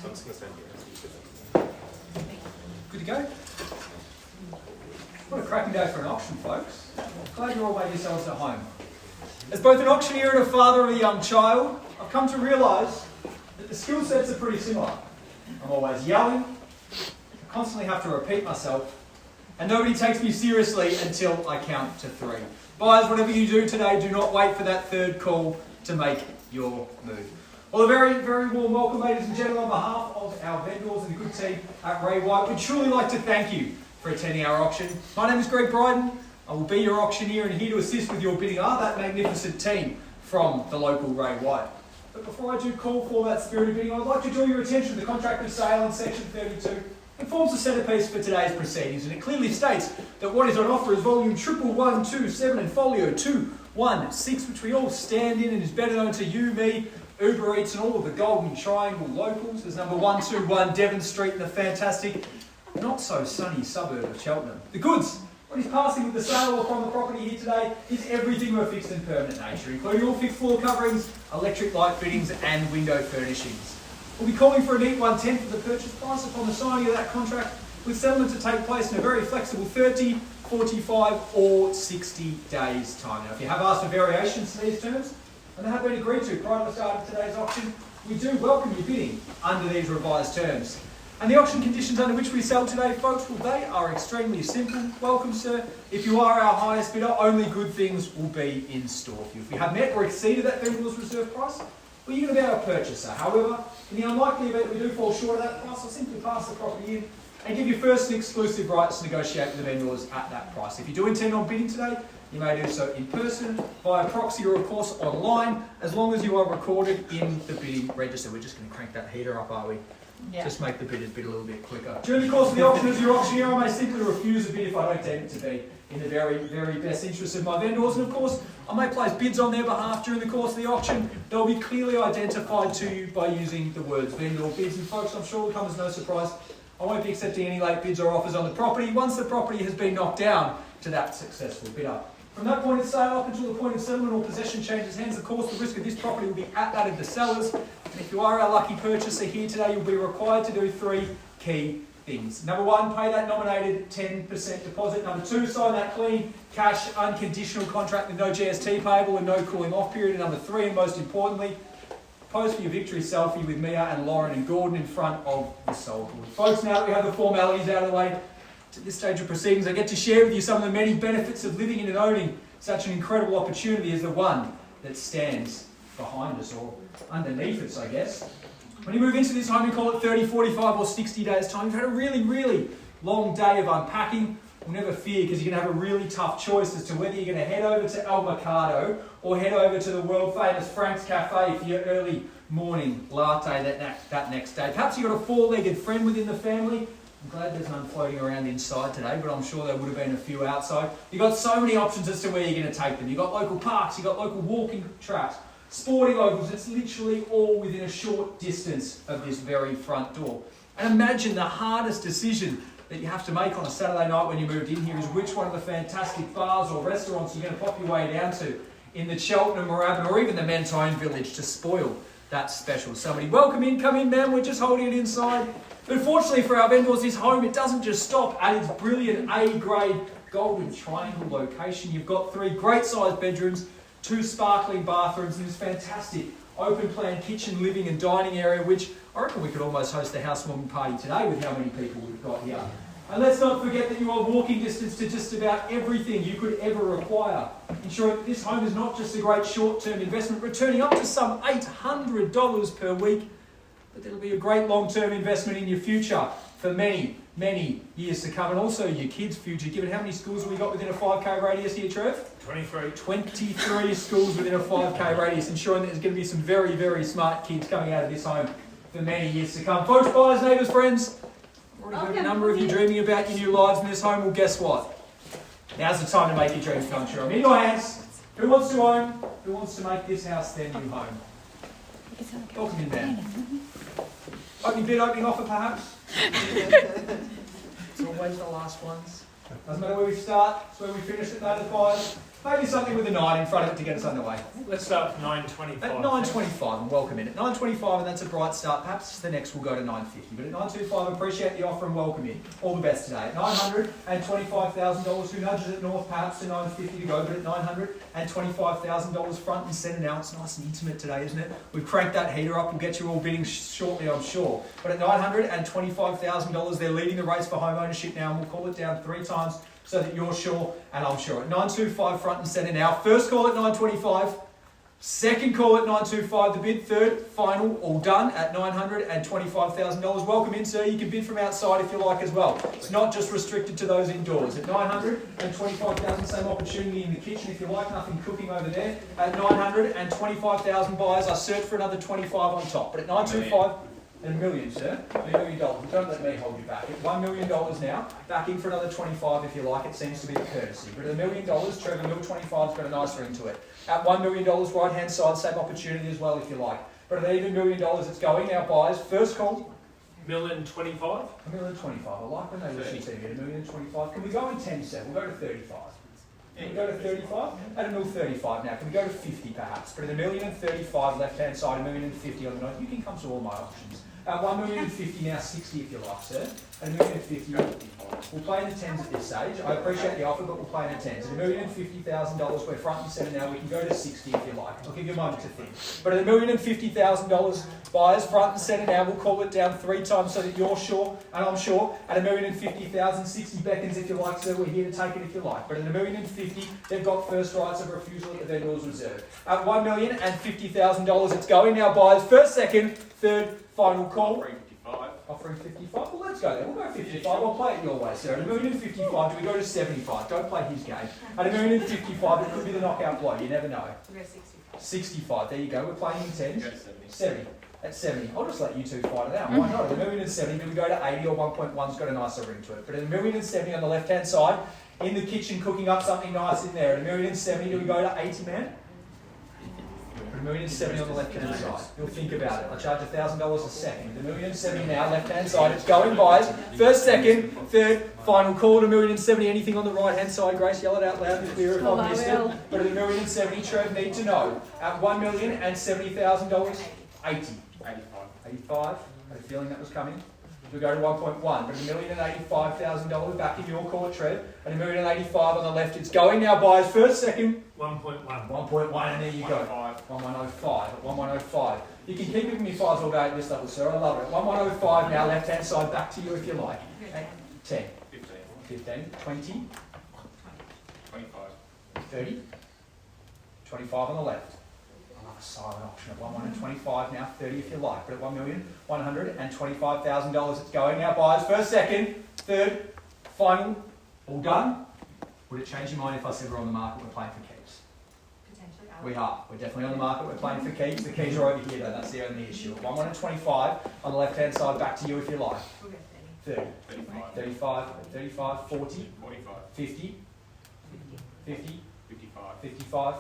So I'm just going to stand here. Good to go? What a cracking day for an auction, folks. Glad you all made yourselves at home. As both an auctioneer and a father of a young child, I've come to realise that the skill sets are pretty similar. I'm always yelling, I constantly have to repeat myself, and nobody takes me seriously until I count to 3. Buyers, whatever you do today, do not wait for that third call to make your move. Well, a very, very warm welcome, ladies and gentlemen, on behalf of our vendors and the good team at REIV. We'd truly like to thank you for attending our auction. My name is Greg.brydon. I will be your auctioneer and here to assist with your bidding are that magnificent team from the local REIV. But before I do call for that spirit of bidding, I'd like to draw your attention to the contract of sale in section 32. It forms the centrepiece for today's proceedings, and it clearly states that what is on offer is volume 11127 and folio 216, which we all stand in and is better known to you, me, Uber Eats and all of the Golden Triangle locals as number 121 Devon Street in the fantastic, not so sunny suburb of Cheltenham. The goods, what is passing with the sale upon the property here today is everything of a fixed and permanent nature, including all fixed floor coverings, electric light fittings and window furnishings. We'll be calling for a neat 1/10 of the purchase price upon the signing of that contract, with settlement to take place in a very flexible 30, 45 or 60 days time. Now, if you have asked for variations to these terms, and they have been agreed to prior to the start of today's auction, we do welcome your bidding under these revised terms. And the auction conditions under which we sell today, folks, well, they are extremely simple. Welcome, sir. If you are our highest bidder, only good things will be in store for you. If you have met or exceeded that vendor's reserve price, well, you're going to be our purchaser. However, in the unlikely event that we do fall short of that price, I'll simply pass the property in and give you first and exclusive rights to negotiate with the vendors at that price. If you do intend on bidding today, you may do so in person, via proxy or of course online, as long as you are recorded in the bidding register. We're just going to crank that heater up, are we? Yeah. Just make the bidders bid a little bit quicker. During the course of the auction, as your auctioneer, I may simply refuse a bid if I don't deem it to be in the very, very best interest of my vendors. And of course, I may place bids on their behalf during the course of the auction. They'll be clearly identified to you by using the words vendor bids. And folks, I'm sure it will come as no surprise, I won't be accepting any late bids or offers on the property once the property has been knocked down to that successful bidder. From that point of sale up until the point of settlement or possession changes hands, of course, the risk of this property will be at that of the sellers. And if you are our lucky purchaser here today, you'll be required to do 3 key things. Number 1, pay that nominated 10% deposit. Number 2, sign that clean, cash, unconditional contract with no GST payable and no cooling off period. And number 3, and most importantly, pose for your victory selfie with Mia and Lauren and Gordon in front of the sold board. Folks, now that we have the formalities out of the way, to this stage of proceedings, I get to share with you some of the many benefits of living in and owning such an incredible opportunity as the one that stands behind us, or underneath us, I guess. When you move into this home, you call it 30, 45 or 60 days time. You've had a really, really long day of unpacking. Well, never fear, because you're going to have a really tough choice as to whether you're going to head over to El Mercado or head over to the world famous Frank's Cafe for your early morning latte that next day. Perhaps you've got a 4-legged friend within the family. I'm glad there's none floating around inside today, but I'm sure there would have been a few outside. You've got so many options as to where you're going to take them. You've got local parks, you've got local walking tracks, sporting locals. It's literally all within a short distance of this very front door. And imagine the hardest decision that you have to make on a Saturday night when you moved in here is which one of the fantastic bars or restaurants you're going to pop your way down to in the Cheltenham, Moorabbin or even the Mentone village to spoil that special somebody. Welcome in, come in, man, we're just holding it inside. But fortunately for our vendors, this home, it doesn't just stop at its brilliant A-grade Golden Triangle location. You've got 3 great-sized bedrooms, 2 sparkling bathrooms, and this fantastic open-plan kitchen, living and dining area, which I reckon we could almost host a housewarming party today with how many people we've got here. And let's not forget that you are walking distance to just about everything you could ever require, ensuring that this home is not just a great short-term investment, returning up to some $800 per week, but it'll be a great long-term investment in your future for many, many years to come, and also your kids' future, given how many schools have we got within a 5k radius here, Trev? 23. 23 schools within a 5k radius, ensuring that there's going to be some very, very smart kids coming out of this home for many years to come. Folks, buyers, neighbours, friends, already got a number of you dreaming about your new lives in this home. Well, guess what? Now's the time to make your dreams come true. I'm in your hands. Who wants to own? Who wants to make this house their new home? Welcome in, man. Opening bid, opening offer, perhaps? It's always the last ones. Doesn't matter where we start, it's where we finish at notified. Maybe something with a 9 in front of it to get us underway. Let's start with 9.25. At 9.25, and welcome in. At 9.25, and that's a bright start. Perhaps the next will go to 9.50. But at 9.25, appreciate the offer and welcome in. All the best today. At $925,000, who nudges it north perhaps to 9.50 to go, but at $925,000 front and centre now. It's nice and intimate today, isn't it? We've cranked that heater up. We'll get you all bidding shortly, I'm sure. But at $925,000, they're leading the race for home ownership now, and we'll call it down 3 times so that you're sure and I'm sure. At 9.25 front and centre now. First call at 9.25. Second call at 9.25. The bid. Third, final, all done at $925,000. Welcome in, sir. You can bid from outside if you like as well. It's not just restricted to those indoors. At $925,000, same opportunity in the kitchen if you like. Nothing cooking over there. At $925,000 buyers, I search for another 25 on top. But at 9.25. And $1 million, sir. $1 million. Don't let me hold you back. At $1 million now, back in for another 25 if you like. It seems to be the courtesy. But at $1 million, Trevor, Mill 25's got a nice ring to it. At $1 million, right hand side, same opportunity as well if you like. But at even $1 million, it's going now, buyers. First call. $1.025. $1.025. I like when they listen to me at $1.025. Can we go in 10 cents? We'll go to 35. Can we go to 35? At $1.35 now. Can we go to 50 perhaps? But at $1.035 left hand side, $1.050 on the night. You can come to all my options. At $1.050 now, 60 if you like, sir. At $1.050, we'll play in the tens at this stage. I appreciate the offer, but we'll play in the tens. At $1.050,000, we're front and centre now. We can go to 60 if you like. I'll give you a moment to think. But at $1.050,000, buyers front and centre now. We'll call it down 3 times so that you're sure and I'm sure. At $1.050,000, 60 beckons if you like, sir. We're here to take it if you like. But at $1.050,000, they've got first rights of refusal at the vendor's reserve. At $1.050,000, it's going now, buyers. First, second, third, final call. Offering 55. Well, let's go there. We'll go 55. I'll play it your way, sir. At $1.055, do we go to 75? Don't play his game. At $1.055, it could be the knockout blow. You never know. We'll go 65. 65. There you go. We're playing in 10s. 70. At 70. I'll just let you two fight it out. Why not? At $1.070, do we go to 80 or 1.1's got a nicer ring to it? But at $1.070 on the left-hand side, in the kitchen cooking up something nice in there. At $1.070, do we go to 80, man? $1.070 on the left-hand side. You'll think about it. I charge $1,000 a second. $1.070 now, left-hand side. It's going, buys. First, second, third, final call at $1.070. Anything on the right-hand side, Grace? Yell it out loud and clear if I've missed it. But at $1.070, Trev, need to know. At $1,070,000, 80. 85. I had a feeling that was coming. We go to 1.1, but $1,085,000 back in your court, Trev. And $1,085 on the left. It's going now, buys. First, second. 1.1. 1.1, and there you go. 1105. At 1105. You can keep giving me fives all day at this level, sir. I love it. 1105 now, left hand side, back to you if you like. 10. 15. 20. 25. 30. 25 on the left. I love a silent auction at 1.125 now, 30 if you like. But at $1,125,000, it's going now, buyers. First, second, third, final, all done. Would it change your mind if I said we're on the market, we're playing for keeps? Potentially. We are. We're definitely on the market, we're playing for keeps. The keys are over here though, that's the only issue. At 1.125 on the left hand side, back to you if you like. We'll go 30. 35. 35, 35, 40, 45. 50, 50, 55. 55,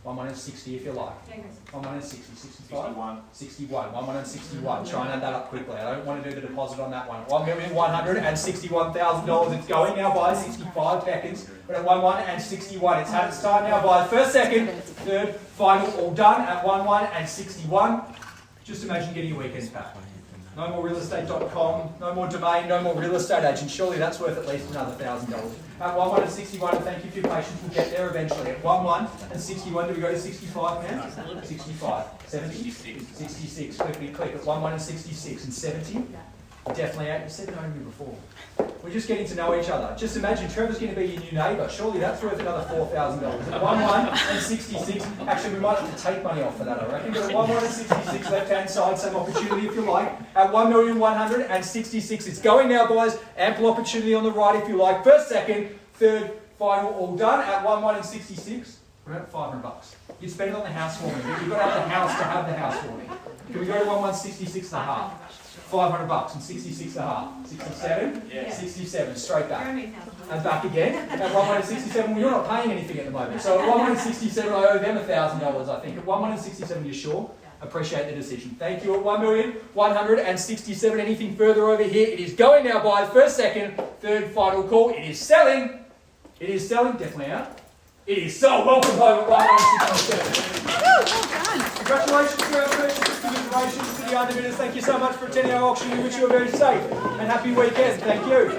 1.160 if you like. 60. 1.160, 65, 61. 61, 1.161. Try and add that up quickly. I don't want to do the deposit on that one. $1,161,000. It's going now by 65 seconds. But at 1.161, it's had its time now by first, second, third, final, all done at 1.161. Just imagine getting your weekends back. No more realestate.com, no more domain, no more real estate agent. Surely that's worth at least another $1,000. At 1.161, and thank you for your patience, we'll get there eventually. At 1.161, do we go to 65 now? 65, 70, 66, quickly click. At 1.166 and 70, definitely out. You said no to me before. We're just getting to know each other. Just imagine Trevor's going to be your new neighbour. Surely that's worth another $4,000. At 1.166, actually we might have to take money off for that, I reckon. But at 1.166, left-hand side, same opportunity if you like. At 1,166, it's going now, boys. Ample opportunity on the right if you like. First, second, third, final, all done. At 1.166, we're at $500. You'd spend it on the housewarming, but you've got to have the house to have the housewarming. Can we go to 1.166 and a half? $500 and 66 and a half. 67? Yeah. 67, straight back. And back again. At 1.167, well, you're not paying anything at the moment. So at 1.167, I owe them $1,000, I think. At 1.167, you're sure? Appreciate the decision. Thank you. At 1,167, anything further over here? It is going now, buys. First, second, third, final call. It is selling. It is selling. Definitely out. It is. So, welcome home at 116. Well done. Congratulations to our purchasers, congratulations to the underbidders. Thank you so much for attending our auction. We wish you a very safe and happy weekend. Thank you.